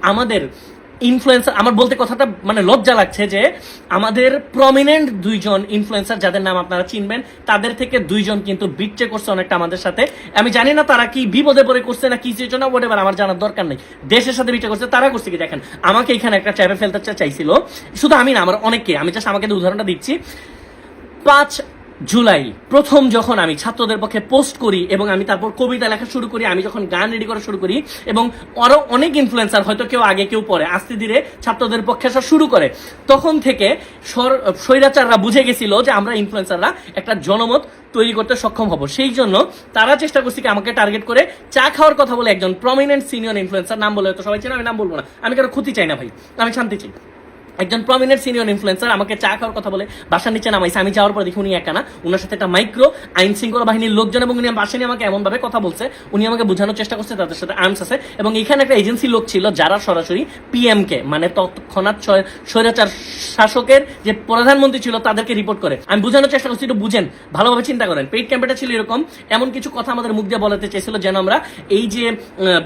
আমাদের ইনফ্লুয়েন্সার, আমার বলতে কথাটা মানে লজ্জা লাগছে যে আমাদের প্রমিনেন্ট দুইজন ইনফ্লুয়েন্সার যাদের নাম আপনারা চিনবেন, তাদের থেকে দুইজন কিন্তু বিট্রে করছে অনেকটা আমাদের সাথে। আমি জানি না তারা কি বিপদে পড়ে করছে না কি সিচুয়েশন, হোয়াটএভার, আমার জানার দরকার নেই। দেশের সাথে বিট্রে করছে, তারা করছে কি দেখেন, আমাকে এখানে একটা চ্যাপে ফেলতে চাইছিল, শুধু আমি না, আমার অনেকে, আমি জাস্ট আমাকে উদাহরণটা দিচ্ছি। 5 জুলাই প্রথম যখন আমি ছাত্রদের পক্ষে পোস্ট করি এবং আমি তারপর কবিতা লেখা শুরু করি, আমি যখন গান রেডি করা শুরু করি এবং আরো অনেক ইনফ্লুয়েন্সার, হয়তো কেউ আগে কেউ পরে, আস্তে ধীরে ছাত্রদের পক্ষে আসা শুরু করে, তখন থেকে স্বৈরাচাররা বুঝে গেছিল যে আমরা ইনফ্লুয়েন্সাররা একটা জনমত তৈরি করতে সক্ষম হব। সেই জন্য তারা চেষ্টা করছে কি আমাকে টার্গেট করে চা খাওয়ার কথা বলে একজন প্রমিনেন্ট সিনিয়র ইনফ্লুয়েন্সার, নাম বলে হয়তো সবাই চেনে, আমি নাম বলবো না, আমি কারো ক্ষতি চাই না ভাই, আমি শান্তি চাই। একজন প্রমিনেন্ট সিনিয়র ইনফ্লুয়েন্সার আমাকে চা খাওয়ার কথা বলে বাসার নিচে নামাইছে। আমি যাওয়ার পর দেখি উনি একা না, উনার সাথে একটা মাইক্রো আইন শৃঙ্খলা বাহিনীর লোকজন, এবং উনি বাসা নিয়ে আমাকে এমন ভাবে কথা বলছে, উনি আমাকে বোঝানোর চেষ্টা করছে তাদের সাথে আর্মস আছে, এবং এখানে একটা এজেন্সি লোক ছিল যারা সরাসরি পিএম কে, মানে তৎক্ষণাৎ স্বৈরাচার শাসকের যে প্রধানমন্ত্রী ছিল তাদেরকে রিপোর্ট করে। আমি বোঝানোর চেষ্টা করছি, একটু বুঝেন, ভালোভাবে চিন্তা করেন। পেইড ক্যাম্পেটা ছিল এরকম, এমন কিছু কথা আমাদের মুখ দিয়ে বলাতে চেয়েছিল যেন আমরা এই যে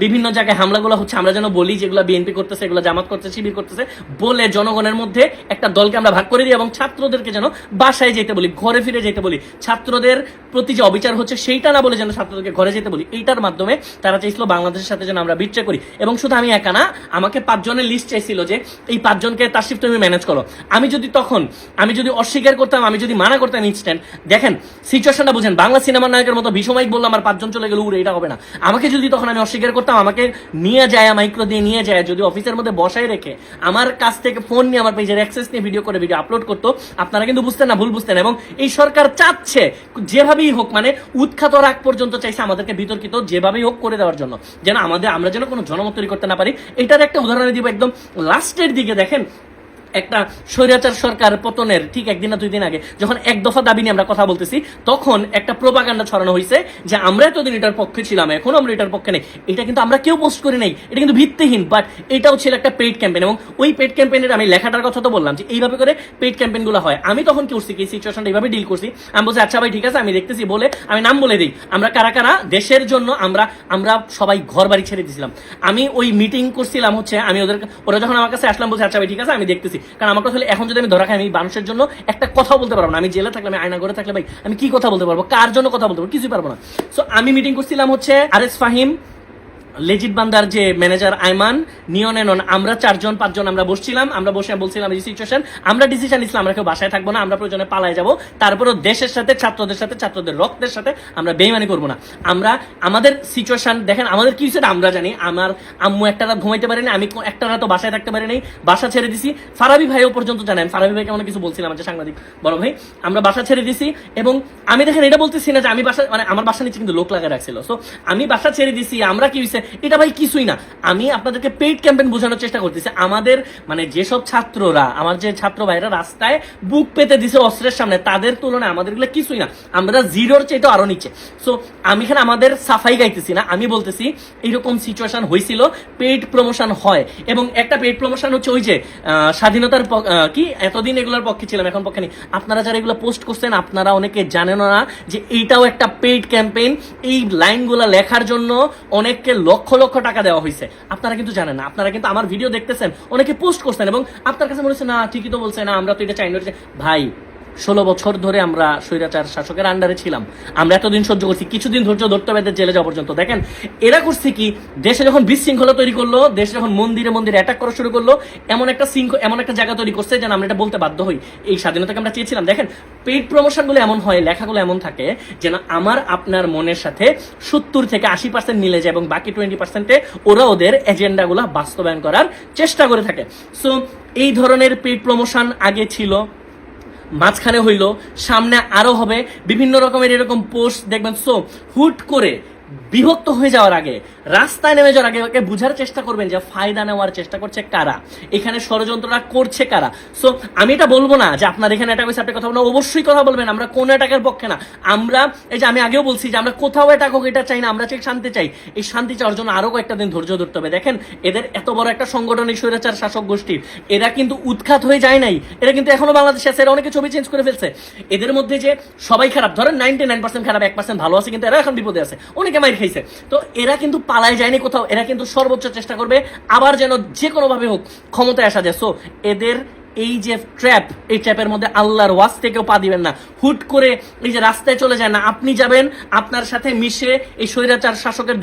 বিভিন্ন জায়গায় হামলাগুলো হচ্ছে আমরা যেন বলি যেগুলো বিএনপি করতেছে, এগুলো জামাত করতেছে, শিবির করতেছে বলে জনগণের মধ্যে একটা দলকে আমরা ভাগ করে দিই, এবং ছাত্রদেরকে যেন বাসায় যেতে বলি, ঘরে ফিরে যেতে বলি, ছাত্রদের প্রতি যে অবিচার হচ্ছে সেইটা না বলে যেন ছাত্রদেরকে ঘরে যেতে বলি। এইটার মাধ্যমে তারা চাইছিল বাংলাদেশের সাথে যেন আমরা বিট্রে করি। এবং শুধু আমি একা না, আমাকে 5 জনের লিস্ট চাইছিল যে এই 5 জনকে তাসিফ তুমি ম্যানেজ করো। আমি যদি অস্বীকার করতাম, আমি যদি মানা করতাম ইনস্ট্যান্ট, দেখেন সিচুয়েশনটা বুঝেন, বাংলা সিনেমার নায়কের মতো বিষমাইক বললো আমার 5 জন চলে গেল, উড়ে, এটা হবে না। আমাকে যদি তখন আমি অস্বীকার করতাম, আমাকে নিয়ে যায় মাইক্রো দিয়ে নিয়ে যায়, যদি অফিসের মধ্যে বসায় রেখে আমার কাছ থেকে ফোন নিয়ে আমার পেজের অ্যাক্সেস নিয়ে ভিডিও করে ভিডিও আপলোড করতো, আপনারা কিন্তু বুঝতেন না, ভুল বুঝতেন। এবং এই সরকার চাচ্ছে যেভাবেই হোক, মানে উৎখাত রাগ পর্যন্ত চাইছে আমাদেরকে বিতর্কিত যেভাবেই হোক করে দেওয়ার জন্য, যেন আমরা যেন কোনো জনমত তৈরি করতে না পারি। এটার একটা উদাহরণ দিব একদম লাস্টের দিকে। দেখেন, একটা স্বৈরাচার সরকার পতনের ঠিক 1 দিন না 2 দিন আগে যখন 1 দফা দাবি নিয়ে আমরা কথা বলতেছি, তখন একটা প্রোপাগান্ডা ছড়ানো হয়েছে যে আমরা এতদিন এটার পক্ষে ছিলাম, এখন আমরা এটার পক্ষে নেই। এটা কিন্তু আমরা কেউ পোস্ট করি নাই, এটা কিন্তু ভিত্তিহীন, বাট এটাও ছিল একটা পেইড ক্যাম্পেইন। এবং ওই পেইড ক্যাম্পেইনের আমি লেখাটার কথা তো বললাম যে এইভাবে করে পেইড ক্যাম্পেইনগুলো হয়। আমি তখন কি করছি, এই সিচুয়েশনটা এইভাবে ডিল করছি, আমি বলছি আচ্ছা ভাই ঠিক আছে, আমি দেখতেছি, বলে আমি নাম বলে দিই, আমরা কারা কারা দেশের জন্য আমরা সবাই ঘর বাড়ি ছেড়ে দিয়েছিলাম। আমি ওই মিটিং করছিলাম হচ্ছে, আমি ওরা যখন আমার কাছে আসলাম বলছে আচ্ছা ভাই ঠিক আছে আমি দেখতেছি, কারণ আমার কথা এখন যদি আমি ধরা খাই, আমি মানুষের জন্য একটা কথা বলতে পারবো না। আমি জেলে থাকলে, আমি আয়না ঘরে থাকলে ভাই আমি কি কথা বলতে পারবো, কার জন্য কথা বলতে পারবো, কিছুই পারবো না। সো আমি মিটিং করছিলাম হচ্ছে আরএস ফাহিম, লেজিট বান্দার যে ম্যানেজার আইমান, নিয়ন এনন, আমরা 4 জন 5 জন আমরা বসছিলাম, আমরা বসে বলছিলাম এই সিচুয়েশন, আমরা ডিসিশন নিছিলাম আমরা কেউ বাসায় থাকবো না, আমরা প্রয়োজনে পালায় যাবো, তারপরেও দেশের সাথে, ছাত্রদের সাথে, ছাত্রদের রক্তের সাথে আমরা বেইমানি করবো না। আমরা আমাদের সিচুয়েশন দেখেন, আমাদের কি সেটা আমরা জানি। আমার আম্মু একটা রাত ঘুমাইতে পারেনি, আমি একটা রাত বাসায় থাকতে পারি নাই, বাসা ছেড়ে দিছি। ফারাবি ভাইও পর্যন্ত জানেন, ফারাবি ভাইকে অনেক কিছু বলছিলাম, যে সাংবাদিক বড় ভাই, আমরা বাসা ছেড়ে দিছি। এবং আমি দেখেন এটা বলতেছি না যে আমি বাসা, মানে আমার বাসা নিচে কিন্তু লোক লাগা রাখছিল, সো আমি বাসা ছেড়ে দিছি, আমরা কি হয়েছে এটা ভাই কিছুই না। আমি আপনাদেরকে পেইড ক্যাম্পেইন বোঝানোর চেষ্টা করতেছি। আমাদের মানে যেসব ছাত্ররা, আমার যে ছাত্র ভাইরা রাস্তায় বুক পেতে দিছে অস্ত্রের সামনে, তাদের তুলনায় আমাদের এগুলো কিছুই না, আমরা জিরোর চেয়ে আরো নিচে। সো আমি এখানে আমাদের সাফাই গাইতেছি না, আমি বলতেছি এইরকম সিচুয়েশন হয়েছিল, পেইড প্রমোশন হয়। এবং একটা পেইড প্রমোশন হচ্ছে ওই যে স্বাধীনতার কি এতদিন এগুলোর পক্ষে ছিলাম, এখন পক্ষে নেই। আপনারা যারা এগুলো পোস্ট করছেন, আপনারা অনেকে জানেন না যে এইটাও একটা পেইড ক্যাম্পেইন। এই লাইনগুলো লেখার জন্য অনেককে লক্ষ লক্ষ টাকা দেওয়া হয়েছে, আপনারা কিন্তু জানেন না। আপনারা কিন্তু আমার ভিডিও দেখতেছেন, অনেকে পোস্ট করছেন, এবং আপনার কাছে মনে হচ্ছে না ঠিকই তো বলছে, না আমরা তো এটা চাই না। ভাই 16 বছর ধরে আমরা স্বৈরাচার শাসকের আন্ডারে ছিলাম, আমরা এতদিন সহ্য করছি, কিছুদিন ধৈর্য ধরতে হবে জেলে যাওয়া পর্যন্ত। দেখেন এরা করছে কি, দেশে যখন বিশৃঙ্খলা তৈরি করলো, দেশে যখন মন্দিরে মন্দিরে অ্যাটাক করা শুরু করলো, এমন একটা জায়গা তৈরি করছে যেন আমরা এটা বলতে বাধ্য হই এই স্বাধীনতাকে আমরা চেয়েছিলাম। দেখেন পেইড প্রমোশনগুলো এমন হয়, লেখাগুলো এমন থাকে যেন আমার আপনার মনের সাথে 70 থেকে 80% মিলে যায়, এবং বাকি 20%-এ ওরা ওদের এজেন্ডাগুলো বাস্তবায়ন করার চেষ্টা করে থাকে। সো এই ধরনের পেইড প্রমোশন আগে ছিল, মাঝখানে হইলো, সামনে আরো হবে, বিভিন্ন রকমের এরকম পোস্ট দেখবেন। সো হুট করে বিভক্ত হয়ে যাওয়ার আগে, রাস্তায় নেমে যাওয়ার আগে বুঝার চেষ্টা করবেন যে ফায়দা নেওয়ার চেষ্টা করছে কারা, এখানে ষড়যন্ত্রটা করছে কারা। সো আমি এটা বলবো না যে আপনার এখানে অ্যাটাক হয়েছে আপনি কথা বলবেন, অবশ্যই কথা বলবেন, আমরা কোন অ্যাটাকের পক্ষে না। আমরা এই যে আমি আগেও বলছি যে আমরা কোথাও অ্যাটাক হোক এটা চাই না, আমরা চাই শান্তি চাই। এই শান্তি চাওয়ার জন্য আরো কয়েকটা দিন ধৈর্য ধরতে হবে। দেখেন এদের এত বড় একটা সংগঠনিক স্বৈরাচার শাসক গোষ্ঠী, এরা কিন্তু উৎখাত হয়ে যায় নাই, এরা কিন্তু এখনো বাংলাদেশে আছে, এরা অনেকে ছবি চেঞ্জ করে ফেলছে। এদের মধ্যে যে সবাই খারাপ, ধরেন 99% খারাপ, 1% ভালো আছে, কিন্তু এরা এখন বিপদে আছে, অনেকে মাইর খাইছে। তো এরা কিন্তু পালায় যায়নি কোথাও, এরা কিন্তু সর্বোচ্চ চেষ্টা করবে আবার যেন যে কোনোভাবে হোক ক্ষমতায় আসা যায়। সো এদের এই যে ট্র্যাপ, এই ট্র্যাপের মধ্যে আল্লাহর ওয়াজ থেকেও পা দিবেন না। হুট করে এই যে রাস্তায় চলে যায় না, আপনি যাবেন, আপনার সাথে মিশে এই স্বৈরাচার শাসকের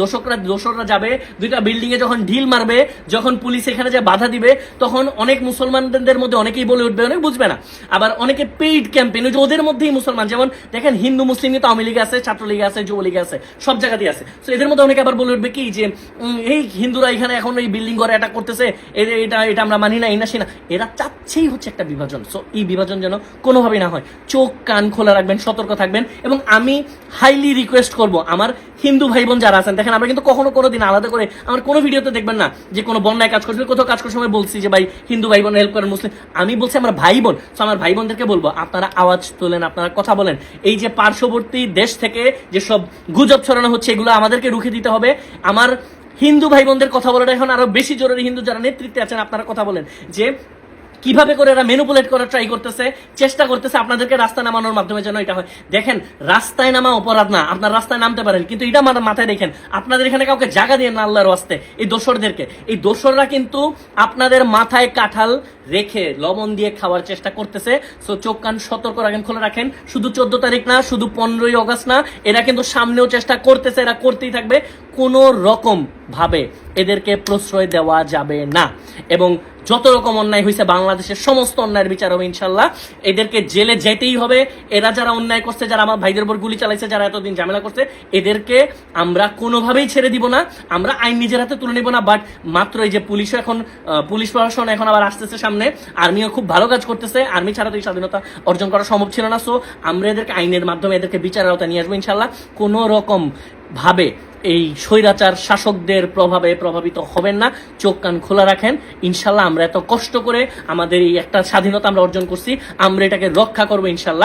দোসররা যাবে, দুইটা বিল্ডিং এ যখন ঢিল মারবে, যখন পুলিশ এখানে যে বাধা দিবে, তখন অনেক মুসলমানদের মধ্যে অনেকেই বলে উঠবে, অনেক বুঝবে না। আবার অনেকে পেইড ক্যাম্পেইন, ওই যে ওদের মধ্যেই মুসলমান, যেমন দেখেন হিন্দু মুসলিম কিন্তু আওয়ামী লীগে আছে, ছাত্রলীগে আছে, যুবলীগে আছে, সব জায়গাতেই আছে। তো এদের মধ্যে অনেকে আবার বলে উঠবে কি যে এই হিন্দুরা এখানে এখন এই বিল্ডিং ঘরে অ্যাটাক করতেছে, এটা আমরা মানি না, এই না সে না। এরা চাচ্ছেই হচ্ছে একটা বিভাজন। সো এই বিভাজন যেন কোনোভাবেই না হয়। চোখ কান খোলা রাখবেন, সতর্ক থাকবেন। এবং আমি হাইলি রিকোয়েস্ট করব আমার হিন্দু ভাই বোন যারা আছেন, দেখেন আমরা কিন্তু কোনো দিন আলাদা করে আমার কোনো ভিডিওতে দেখবেন না যে কোনো বন্যায় কাজ করছে, কোথাও কাজ করার সময় বলছি যে ভাই হিন্দু ভাই বোন হেল্প করেন, মুসলিম, আমি বলছি আমার ভাই বোন। তো আমার ভাই বোনদেরকে বলবো আপনারা আওয়াজ তোলেন, আপনারা কথা বলেন। এই যে পার্শ্ববর্তী দেশ থেকে যেসব গুজব ছড়ানো হচ্ছে, এগুলো আমাদেরকে রুখে দিতে হবে। আমার হিন্দু ভাই বোনদের কথা বলাটা এখন আরো বেশি জরুরি। হিন্দু যারা নেতৃত্বে আছেন আপনারা কথা বলেন যে কিভাবে করে এরা ম্যানিপুলেট করার ট্রাই করতেছে, চেষ্টা করতেছে আপনাদেরকে রাস্তায় নামানোর মাধ্যমে যেন এটা হয়। দেখেন রাস্তায় নামা অপরাধ না, আপনার রাস্তায় নামতে পারেন, কিন্তু এটা মাথায় রেখেন আপনাদের এখানে কাউকে জায়গা দিয়ে না আল্লাহর ওয়াস্তে। এই দোসরদেরকে, এই দোসররা কিন্তু আপনাদের মাথায় কাঁঠাল রেখে লবণ দিয়ে খাওয়ার চেষ্টা করতেছে। সো চোখ কান সতর্ক রাখেন, খোলা রাখেন। শুধু 14 তারিখ না, শুধু 15ই অগস্ট না, এরা কিন্তু সামনেও চেষ্টা করতেছে, এরা করতেই থাকবে। কোনো রকম ভাবে এদেরকে প্রশ্রয় দেওয়া যাবে না। এবং যত রকম অন্যায় হয়েছে বাংলাদেশের সমস্ত অন্যায়ের বিচার হবে ইনশাল্লাহ। এদেরকে জেলে যেতেই হবে। এরা যারা অন্যায় করছে, যারা আমার ভাইদের উপর গুলি চালাইছে, যারা এতদিন ঝামেলা করছে, এদেরকে আমরা কোনোভাবেই ছেড়ে দিব না। আমরা আইন নিজের হাতে তুলে নিব না। বাট মাত্র এই যে পুলিশও এখন, পুলিশ প্রশাসন এখন আবার আসতেছে সামনে, আর্মিও খুব ভালো কাজ করতেছে। আর্মি ছাড়া তো এই স্বাধীনতা অর্জন করা সম্ভব ছিল না। সো আমরা এদেরকে আইনের মাধ্যমে এদেরকে বিচারের আওতায় নিয়ে আসবো ইনশাল্লাহ। কোনো রকম ভাবে এই স্বৈরাচার শাসকদের প্রভাবে প্রভাবিত হবেন না। চোখ কান খোলা রাখেন। ইনশাল্লাহ আমরা এত কষ্ট করে আমাদের এই একটা স্বাধীনতা আমরা অর্জন করছি, আমরা এটাকে রক্ষা করবো ইনশাল্লাহ।